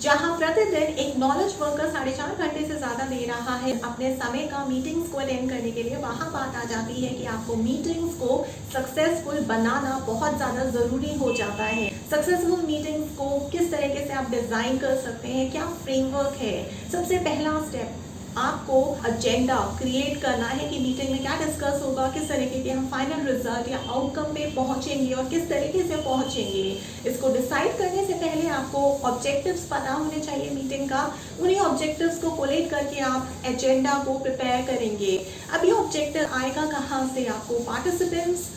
जहां प्रतिदिन एक नॉलेज वर्कर 4.5 घंटे से ज्यादा दे रहा है अपने समय का मीटिंग्स को अटेंड करने के लिए, वहां बात आ जाती है कि आपको मीटिंग्स को सक्सेसफुल बनाना बहुत ज्यादा जरूरी हो जाता है। सक्सेसफुल मीटिंग्स को किस तरीके से आप डिजाइन कर सकते हैं, क्या फ्रेमवर्क है। सबसे पहला स्टेप आपको एजेंडा क्रिएट करना है कि मीटिंग में क्या डिस्कस होगा, किस तरीके के हम फाइनल रिजल्ट या आउटकम पे पहुंचेंगे और किस तरीके से पहुंचेंगे। इसको डिसाइड करने से पहले आपको ऑब्जेक्टिव्स पता होने चाहिए मीटिंग का। उन्हीं ऑब्जेक्टिव्स को कोलेट करके आप एजेंडा को प्रिपेयर करेंगे। अब ये ऑब्जेक्टिव आएगा कहाँ से? आपको पार्टिसिपेंट्स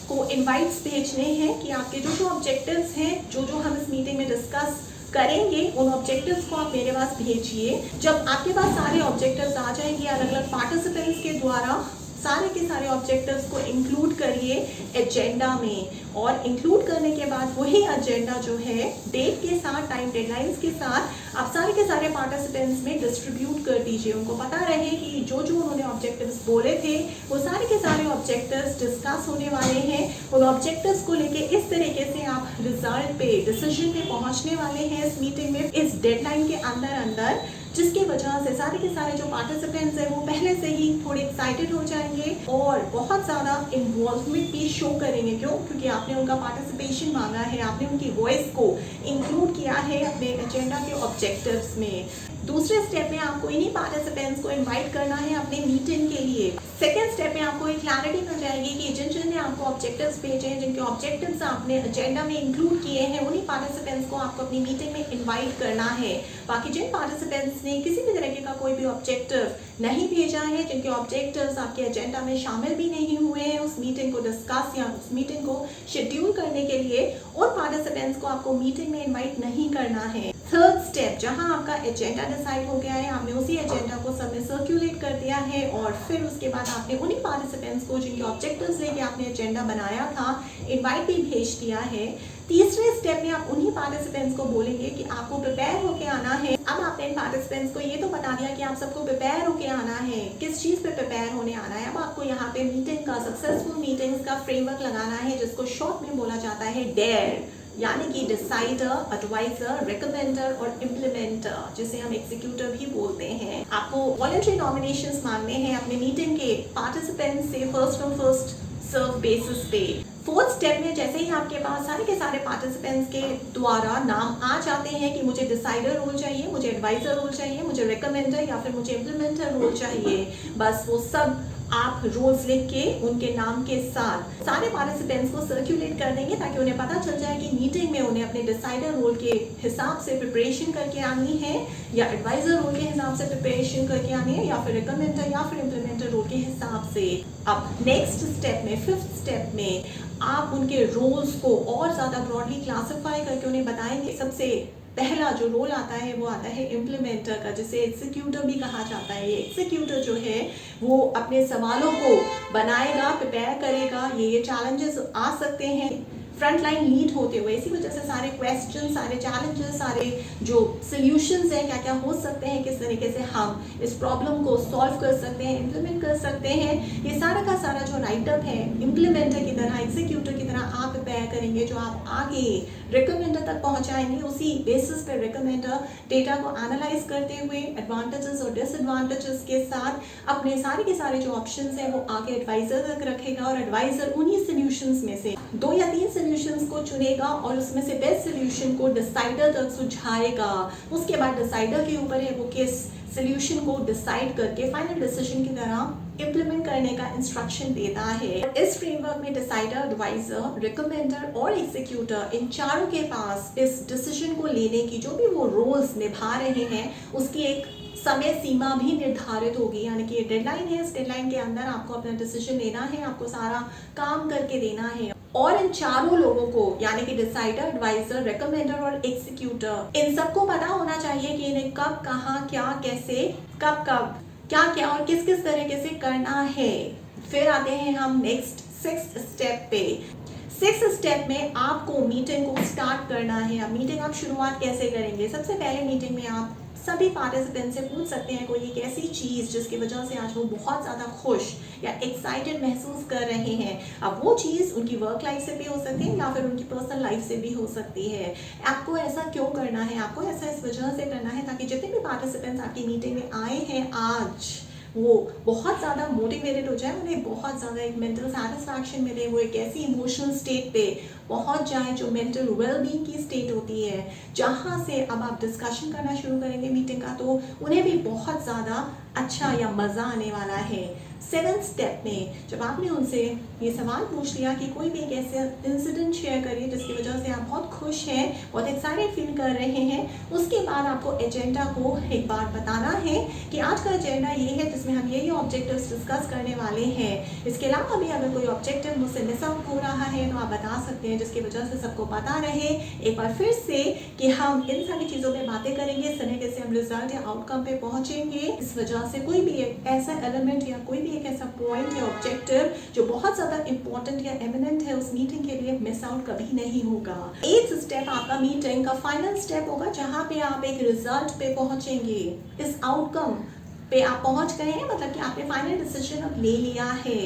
को इनवाइट्स भेजने हैं कि आपके जो ऑब्जेक्टिव्स हैं, जो हम इस मीटिंग में डिस्कस करेंगे, उन ऑब्जेक्टिव्स को आप मेरे पास भेजिए। जब आपके पास सारे ऑब्जेक्टिव्स आ जाएंगे, अलग अलग पार्टिसिपेंट्स के द्वारा सारे के सारे ऑब्जेक्टिव्स को इंक्लूड करिए एजेंडा में। और इंक्लूड करने के बाद वही एजेंडा जो है डेट के साथ, टाइम डेडलाइंस के साथ आप सारे के सारे पार्टिसिपेंट्स में डिस्ट्रीब्यूट कर दीजिए। उनको पता रहे कि जो उन्होंने ऑब्जेक्टिव्स बोले थे वो सारे के सारे ऑब्जेक्टिव्स डिस्कस होने वाले हैं। उन ऑब्जेक्टिव्स को लेके इस तरीके से आप रिजल्ट पे, डिसीजन पे पहुंचने वाले हैं इस मीटिंग में, इस डेडलाइन के अंदर, जिसकी वजह से सारे के सारे जो पार्टिसिपेंट्स हैं वो पहले से ही थोड़े एक्साइटेड हो जाएंगे और बहुत ज़्यादा इन्वॉल्वमेंट भी शो करेंगे। क्यों? क्योंकि आपने उनका पार्टिसिपेशन मांगा है, आपने उनकी वॉइस को इंक्लूड किया है अपने एजेंडा के ऑब्जेक्टिव्स में। दूसरे स्टेप में आपको इन्हीं पार्टिसिपेंट्स को इनवाइट करना है अपने मीटिंग के लिए। सेकेंड स्टेप में आपको एक क्लैरिटी मिल जाएगी कि जिन आपको ऑब्जेक्टिव्स भेजे हैं, जिनके ऑब्जेक्टिव्स आपने एजेंडा में इंक्लूड किए हैं, उन्हीं पार्टिसिपेंट्स को आपको अपनी मीटिंग में इनवाइट करना है। बाकी जिन पार्टिसिपेंट्स ने किसी भी तरीके का कोई भी ऑब्जेक्टिव नहीं भेजा है, जिनके ऑब्जेक्टिव्स आपके एजेंडा में शामिल भी नहीं हुए हैं उस मीटिंग को डिस्कस या उस मीटिंग को शेड्यूल करने के लिए, उन पार्टिसिपेंट्स को आपको मीटिंग में इनवाइट नहीं करना है। थर्ड स्टेप, जहां आपका एजेंडा डिसाइड हो गया है, आपने उसी एजेंडा को सब में सर्कुलेट कर दिया है और फिर उसके बाद आपने उन्हीं पार्टिसिपेंट्स को जिनके ऑब्जेक्टिव्स लेके आपने एजेंडा बनाया था इनवाइट भी भेज दिया है। तीसरे स्टेप में आप उन्हीं पार्टिसिपेंट्स को बोलेंगे कि आपको प्रिपेयर होके आना है। अब आपने इन पार्टिसिपेंट्स को ये तो बता दिया कि आप सबको प्रिपेयर होके आना है, किस चीज पे प्रिपेयर होने आना है। अब आपको यहाँ पे मीटिंग का, सक्सेसफुल मीटिंग्स का फ्रेमवर्क लगाना है, जिसको शॉर्ट में बोला जाता है डेयर, यानी कि डिसाइडर, एडवाइजर, रिकमेंडर और इम्प्लीमेंटर, जिसे हम एग्जीक्यूटिव भी बोलते हैं। आपको वॉलंटरी नॉमिनेशंस मांगने हैं अपने मीटिंग के पार्टिसिपेंट्स से फर्स्ट सर्व बेसिस पे। फोर्थ स्टेप में जैसे ही आपके पास सारे के सारे पार्टिसिपेंट्स के द्वारा नाम आ जाते हैं कि मुझे डिसाइडर रोल चाहिए, मुझे एडवाइजर रोल चाहिए, मुझे रिकमेंडर या फिर मुझे इम्प्लीमेंटर रोल चाहिए, बस वो सब आप रोल्स लिख के उनके नाम के साथ सारे पार्टिसिपेंट्स को सर्कुलेट कर देंगे, ताकि उन्हें पता चल जाए कि मीटिंग में उन्हें अपने डिसाइडर रोल के हिसाब से प्रिपरेशन करके आनी है, या एडवाइजर रोल के हिसाब से प्रिपरेशन करके आनी है, या फिर रिकमेंडर या फिर इम्प्लीमेंटर रोल के हिसाब से। अब नेक्स्ट स्टेप में, फिफ्थ स्टेप में, आप उनके रोल्स को और ज़्यादा ब्रॉडली क्लासिफाई करके उन्हें बताएंगे। सबसे पहला जो रोल आता है वो आता है इम्प्लीमेंटर का, जिसे एग्जीक्यूटर भी कहा जाता है। ये एग्जीक्यूटर जो है वो अपने सवालों को बनाएगा, प्रिपेयर करेगा। ये चैलेंजेस आ सकते हैं फ्रंट लाइन लीड होते हुए, इसी वजह से सारे क्वेश्चन, सारे चैलेंजेस, सारे जो सॉल्यूशंस हैं, क्या क्या हो सकते हैं, किस तरीके से हम इस प्रॉब्लम को सॉल्व कर सकते हैं, इम्प्लीमेंट कर सकते हैं, ये सारा का सारा जो राइटअप है इम्प्लीमेंटर की तरह, एग्जीक्यूटर की तरह आप प्रिपेयर करेंगे, जो आप आगे रिकमेंडर तक पहुंचाएंगे। उसी बेसिस पे रिकमेंडर डेटा को एनालाइज करते हुए एडवांटेजेस और डिसएडवांटेजेस के साथ अपने सारे के सारे जो ऑप्शंस हैं वो आगे एडवाइजर तक रखेगा, और एडवाइजर उन्हीं सॉल्यूशंस में से 2 या 3 सॉल्यूशंस को चुनेगा और उसमें से बेस्ट सॉल्यूशन को डिसाइडर तक सुझाएगा। उसके बाद डिसाइडर के ऊपर है वो किस सॉल्यूशन को डिसाइड करके फाइनल डिसीजन की तरह इम्प्लीमेंट करने का इंस्ट्रक्शन देता है। इस फ्रेमवर्क में डिसाइडर, एडवाइजर, रिकमेंडर और एग्जीक्यूटर, इन चारों के पास इस डिसीजन को लेने की जो भी वो रोल्स निभा रहे हैं उसकी एक समय सीमा भी निर्धारित होगी, यानी कि ये डेडलाइन है, इस डेडलाइन के अंदर आपको अपना डिसीजन लेना है, आपको सारा काम करके देना है। और इन चारों लोगों को, यानी कि डिसाइडर, एडवाइजर, रिकमेंडर और एग्जीक्यूटर, इन सबको पता होना चाहिए कि इन्हें कब, कहाँ, क्या, कैसे, कब क्या क्या और किस किस तरीके से करना है। फिर आते हैं हम नेक्स्ट 6th स्टेप पे। 6th स्टेप में आपको मीटिंग को स्टार्ट करना है। अब मीटिंग आप शुरुआत कैसे करेंगे? सबसे पहले मीटिंग में आप सभी पार्टिसिपेंट से पूछ सकते हैं कोई एक ऐसी चीज़ जिसकी वजह से आज वो बहुत ज़्यादा खुश या एक्साइटेड महसूस कर रहे हैं। अब वो चीज़ उनकी वर्क लाइफ से भी हो सकती है या फिर उनकी पर्सनल लाइफ से भी हो सकती है। आपको ऐसा क्यों करना है, आपको ऐसा इस वजह से करना है ताकि जितने भी पार्टिसिपेंट्स आपकी मीटिंग में आए हैं आज, वो बहुत ज़्यादा मोटिवेटेड हो जाए, उन्हें बहुत ज़्यादा एक मेंटल सेटिस्फैक्शन मिले, वो एक ऐसी इमोशनल स्टेट पे पहुंच जाए जो मेंटल वेलबींग की स्टेट होती है, जहां से अब आप डिस्कशन करना शुरू करेंगे मीटिंग का, तो उन्हें भी बहुत ज़्यादा अच्छा या मज़ा आने वाला है। 7th स्टेप में जब आपने उनसे ये सवाल पूछ लिया कि कोई भी एक ऐसे इंसिडेंट शेयर करिए जिसकी वजह से आप बहुत खुश हैं, बहुत एक्साइटेड फील कर रहे हैं, उसके बाद आपको एजेंडा को एक बार बताना है कि आज का एजेंडा ये है जिसमें हम ये ऑब्जेक्टिव्स डिस्कस करने वाले हैं। इसके अलावा भी अगर कोई ऑब्जेक्टिव मुझसे मिस आउट हो रहा है तो आप बता सकते हैं, जिसकी वजह से सबको पता रहे एक बार फिर से कि हम इन सारी चीज़ों पे बातें करेंगे, इस तरीके से हम रिजल्ट या आउटकम पे पहुंचेंगे। इस वजह से कोई भी एक ऐसा एलिमेंट या कोई भी एक ऐसा पॉइंट या ऑब्जेक्टिव जो बहुत ज़्यादा इंपॉर्टेंट या एमिनेंट है उस मीटिंग के लिए, मिस आउट कभी नहीं होगा। 8th स्टेप आपका मीटिंग का फाइनल स्टेप होगा, जहाँ पे आप एक रिजल्ट पे पहुंचेंगे, इस आउटकम पे आप पहुंच गए हैं, मतलब कि आपने फाइनल डिसीजन अब ले लिया है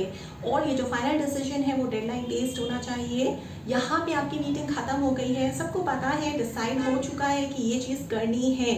और ये जो फाइनल डिसीजन है वो डेडलाइन बेस्ड होना चाहिए। यहाँ पे आपकी मीटिंग खत्म हो गई है, सबको पता है, डिसाइड हो चुका है कि ये चीज़ करनी है।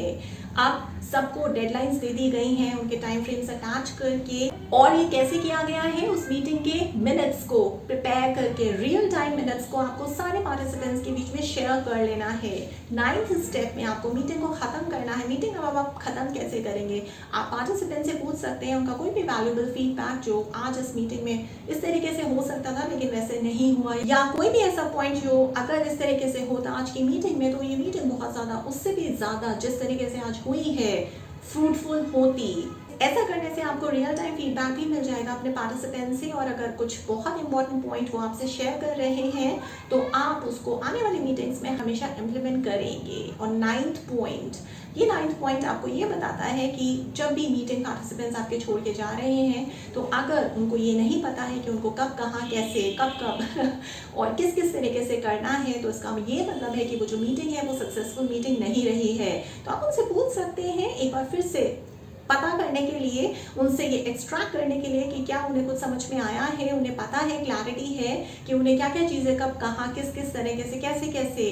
अब सबको डेडलाइंस दे दी गई हैं उनके टाइम फ्रेम्स अटैच करके, और ये कैसे किया गया है, उस मीटिंग के मिनट्स को प्रिपेयर करके, रियल टाइम मिनट्स को आपको सारे पार्टिसिपेंट्स के बीच में शेयर कर लेना है। 9th स्टेप में आपको मीटिंग को ख़त्म करना है। मीटिंग अब आप ख़त्म कैसे करेंगे, आप पार्टिसिपेंट से पूछ सकते हैं उनका कोई भी वैल्यूएबल फीडबैक जो आज इस मीटिंग में इस तरीके से हो सकता था लेकिन वैसे नहीं हुआ, या कोई भी ऐसा पॉइंट जो अगर इस तरीके से होता आज की मीटिंग में तो ये मीटिंग बहुत ज़्यादा, उससे भी ज़्यादा जिस तरीके से आज हुई है, फ्रूटफुल होती। ऐसा करने से आपको रियल टाइम फीडबैक भी मिल जाएगा अपने पार्टिसिपेंट से, और अगर कुछ बहुत इंपॉर्टेंट पॉइंट वो आपसे शेयर कर रहे हैं तो आप उसको आने वाली मीटिंग्स में हमेशा इम्प्लीमेंट करेंगे। और 9th पॉइंट आपको ये बताता है कि जब भी मीटिंग पार्टिसिपेंट्स आपके छोड़ के जा रहे हैं तो अगर उनको ये नहीं पता है कि उनको कब, कहाँ, कैसे, कब और किस किस तरीके से करना है, तो इसका ये मतलब है कि वो जो मीटिंग है वो सक्सेसफुल मीटिंग नहीं रही है। तो आप उनसे पूछ सकते हैं एक बार फिर से पता करने के लिए, उनसे ये एक्सट्रैक्ट करने के लिए कि क्या उन्हें कुछ समझ में आया है, उन्हें पता है, क्लैरिटी है कि उन्हें क्या क्या चीज़ें कब, कहाँ, किस किस तरीके से, कैसे कैसे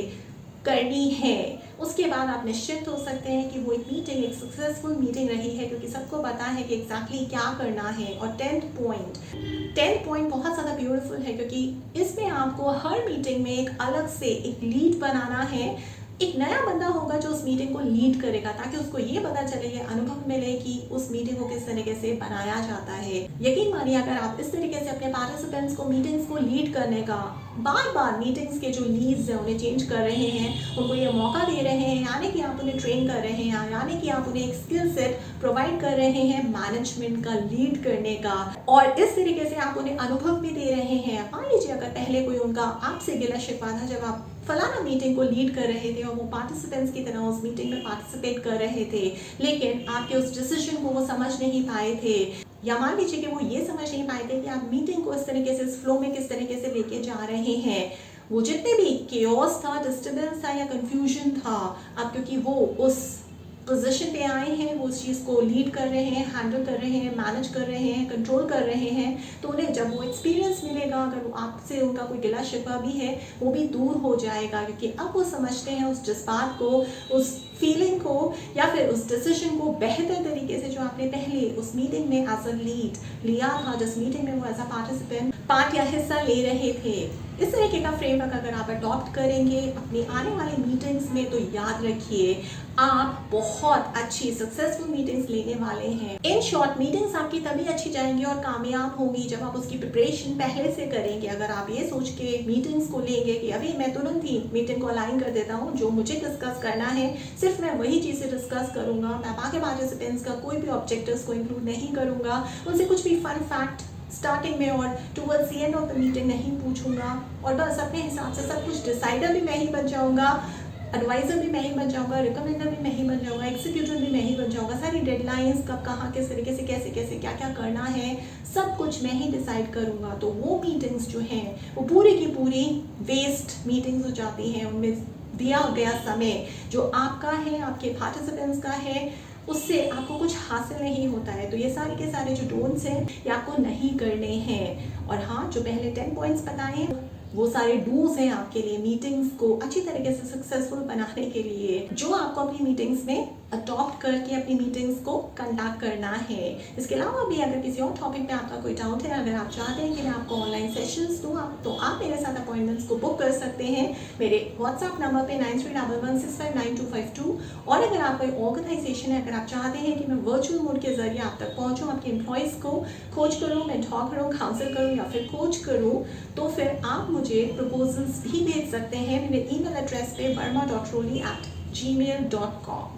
करनी है। उसके बाद आप निश्चित हो सकते हैं कि वो एक मीटिंग एक सक्सेसफुल मीटिंग रही है, क्योंकि सबको पता है कि एग्जैक्टली क्या करना है। और 10th पॉइंट बहुत ज़्यादा ब्यूटीफुल है, क्योंकि इसमें आपको हर मीटिंग में एक अलग से एक लीड बनाना है। एक नया बंदा होगा जो उस मीटिंग को लीड करेगा, ताकि उसको ये पता चले, ये अनुभव मिले कि उस मीटिंग को किस तरीके से बनाया जाता है। यकीन मानिए अगर आप इस तरीके से अपने पार्टिसिपेंट्स को मीटिंग्स को लीड करने का, बार बार मीटिंग्स के जो लीड्स हैं उन्हें चेंज कर रहे हैं, उनको ये मौका दे रहे हैं, यानी कि आप उन्हें ट्रेन कर रहे हैं, यानी कि आप उन्हें एक स्किल सेट प्रोवाइड कर रहे हैं मैनेजमेंट का, लीड करने का, और इस तरीके से आप उन्हें अनुभव भी दे रहे हैं। मान लीजिए अगर पहले कोई उनका आपसे गिला शिकवा था जब आप फलाना मीटिंग को लीड कर रहे थे और वो पार्टिसिपेंट्स की तरह उस मीटिंग में पार्टिसिपेट कर रहे थे, लेकिन आपके उस डिसीजन को वो समझ नहीं पाए थे, या मान लीजिए कि वो ये समझ नहीं पाए थे कि आप मीटिंग को इस तरीके से, इस फ्लो में किस तरीके से लेके जा रहे हैं। वो जितने भी केओस था, डिस्टर्बेंस था या कंफ्यूजन था, अब क्योंकि वो उस पोजीशन पे आए हैं, वो उस चीज़ को लीड कर रहे हैं, हैंडल कर रहे हैं, मैनेज कर रहे हैं, कंट्रोल कर रहे हैं, तो उन्हें जब वो एक्सपीरियंस मिलेगा, अगर वो आपसे उनका कोई गिला शिकवा भी है वो भी दूर हो जाएगा, क्योंकि अब वो समझते हैं उस जज्बात को, उस फीलिंग को या फिर उस डिसीजन को बेहतर तरीके से जो आपने पहले उस मीटिंग में एज अ लीड लिया था, जिस मीटिंग में वो एज अ पार्टिसिपेंट पार्ट या हिस्सा ले रहे थे। इस तरीके का फ्रेमवर्क अगर आप अडॉप्ट करेंगे अपनी आने वाली मीटिंग्स में, तो याद रखिए आप बहुत अच्छी सक्सेसफुल मीटिंग्स लेने वाले हैं। इन शॉर्ट, मीटिंग्स आपकी तभी अच्छी जाएंगी और कामयाब होंगी जब आप उसकी प्रिपरेशन पहले से करेंगे। अगर आप ये सोच के मीटिंग्स को लेंगे कि अभी मैं तुरंत ही मीटिंग को अलाइन कर देता हूँ, जो मुझे डिस्कस करना है सिर्फ मैं वही चीज़ें डिस्कस करूँगा, मैं बाकी पार्टिसिपेंट्स का कोई भी ऑब्जेक्टिव्स को इंक्लूड नहीं करूँगा, उनसे कुछ भी फन फैक्ट स्टार्टिंग में और towards the end of the meeting नहीं पूछूंगा, और बस अपने हिसाब से सब कुछ डिसाइडर भी मैं ही बन जाऊंगा, एडवाइज़र भी मैं ही बन जाऊंगा, रिकमेंडर भी मैं ही बन जाऊंगा, एग्जीक्यूटिव भी मैं ही बन जाऊंगा, सारी डेडलाइंस कब, कहाँ, किस तरीके से, कैसे कैसे क्या क्या करना है, सब कुछ मैं ही डिसाइड करूंगा। तो वो मीटिंग्स जो हैं वो पूरी की पूरी वेस्ट मीटिंग्स हो जाती हैं। उनमें दिया गया समय जो आपका है, आपके पार्टिसिपेंट्स का है, उससे आपको कुछ हासिल नहीं होता है। तो ये सारे के सारे जो डोंट्स हैं ये आपको नहीं करने हैं। और हाँ, जो पहले 10 पॉइंट्स बताए हैं वो सारे डूज हैं आपके लिए मीटिंग्स को अच्छी तरीके से सक्सेसफुल बनाने के लिए, जो आपको अपनी मीटिंग्स में अडॉप्ट करके अपनी मीटिंग्स को कंडक्ट करना है। इसके अलावा भी अगर किसी और टॉपिक पे आपका कोई डाउट है, अगर आप चाहते हैं कि मैं आपको ऑनलाइन सेशंस दूँ तो आप मेरे साथ अपॉइंटमेंट्स को बुक कर सकते हैं मेरे व्हाट्सएप नंबर पे 9311659252। और अगर आप कोई ऑर्गेनाइजेशन है, अगर आप चाहते हैं कि मैं वर्चुअल मोड के जरिए आप तक पहुँचूँ, आपके एम्प्लॉयज़ को खोज करूँ, मेंटोर करूँ, काउंसिल करूँ या फिर कोच करूँ, तो फिर आप मुझे प्रपोजल्स भी भेज सकते हैं मेरे ईमेल एड्रेस पे verma.roli@gmail.com।